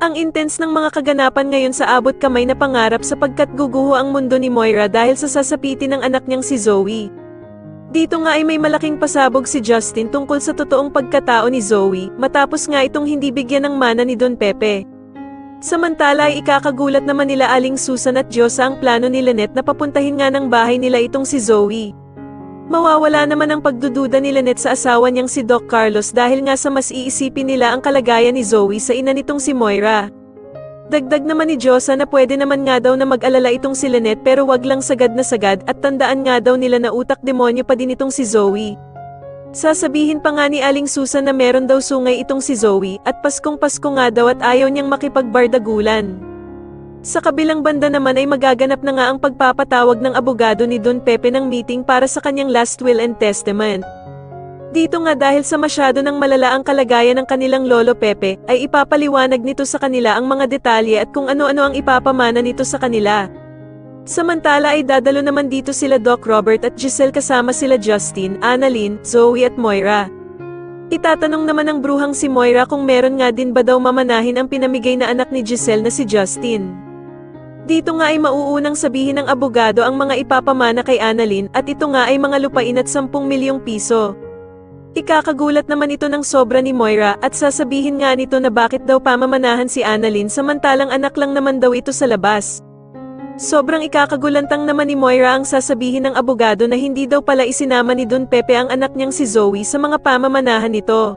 Ang intense ng mga kaganapan ngayon sa abot kamay na pangarap sapagkat guguho ang mundo ni Moira dahil sa sasapitin ng anak niyang si Zoe. Dito nga ay may malaking pasabog si Justin tungkol sa totoong pagkatao ni Zoe, matapos nga itong hindi bigyan ng mana ni Don Pepe. Samantala ay ikakagulat naman nila Aling Susan at Diyosa ang plano ni Lynette na papuntahin nga ng bahay nila itong si Zoe. Mawawala naman ang pagdududa ni Lynette sa asawa niyang si Doc Carlos dahil nga sa mas iisipin nila ang kalagayan ni Zoe sa ina nitong si Moira. Dagdag naman ni Diyosa na pwede naman nga daw na mag-alala itong si Lynette pero wag lang sagad na sagad at tandaan nga daw nila na utak demonyo pa din itong si Zoe. Sasabihin pa nga ni Aling Susan na meron daw sungay itong si Zoe at Paskong Pasko nga daw at ayaw niyang makipagbardagulan. Sa kabilang banda naman ay magaganap na nga ang pagpapatawag ng abogado ni Don Pepe ng meeting para sa kanyang last will and testament. Dito nga dahil sa masyado ng malala ang kalagayan ng kanilang lolo Pepe, ay ipapaliwanag nito sa kanila ang mga detalye at kung ano-ano ang ipapamana nito sa kanila. Samantala ay dadalo naman dito sila Doc Robert at Giselle kasama sila Justin, Annalyn, Zoe at Moira. Itatanong naman ng bruhang si Moira kung meron nga din ba daw mamanahin ang pinamigay na anak ni Giselle na si Justin. Dito nga ay mauunang sabihin ng abogado ang mga ipapamana kay Annalyn at ito nga ay mga lupain at 10 milyong piso. Ikakagulat naman ito ng sobra ni Moira at sasabihin nga nito na bakit daw pamamanahan si Annalyn samantalang anak lang naman daw ito sa labas. Sobrang ikakagulantang naman ni Moira ang sasabihin ng abogado na hindi daw pala isinama ni Don Pepe ang anak niyang si Zoe sa mga pamamanahan nito.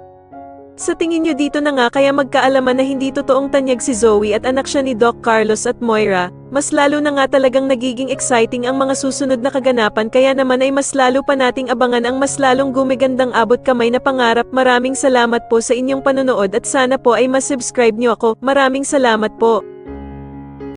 Sa tingin niyo dito na nga kaya magkaalaman na hindi totoong tanyag si Zoe at anak siya ni Doc Carlos at Moira, mas lalo na nga talagang nagiging exciting ang mga susunod na kaganapan kaya naman ay mas lalo pa nating abangan ang mas lalong gumigandang abot kamay na pangarap. Maraming salamat po sa inyong panonood at sana po ay mas subscribe niyo ako. Maraming salamat po.